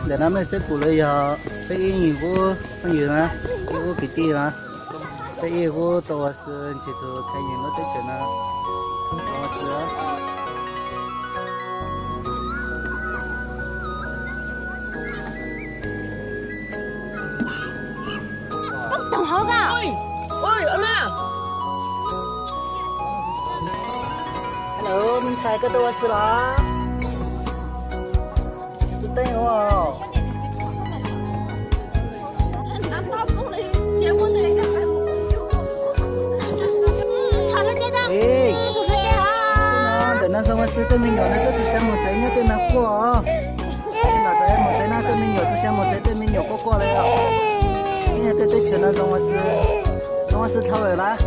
để nó mới xếp phụ lấy giờ cái gì của cái gì nè cái của cái gì nè cái gì của tôi là chỉ cho cái gì nó tới chuyện nè tôi là等好噶。ôi anh à hello mình xài cái tôi là tôi tên không难道不能结婚的人还不草人街的，哎土人街啊。等那什么事对面有那个只想我在那对面过哦那在我在那对面有只想我在对面有过来哦现在对钱那种我是掏尾啦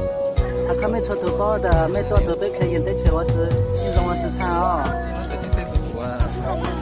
他没抽头包的没多准备可以对钱我是你种我是差哦这是谁服啊？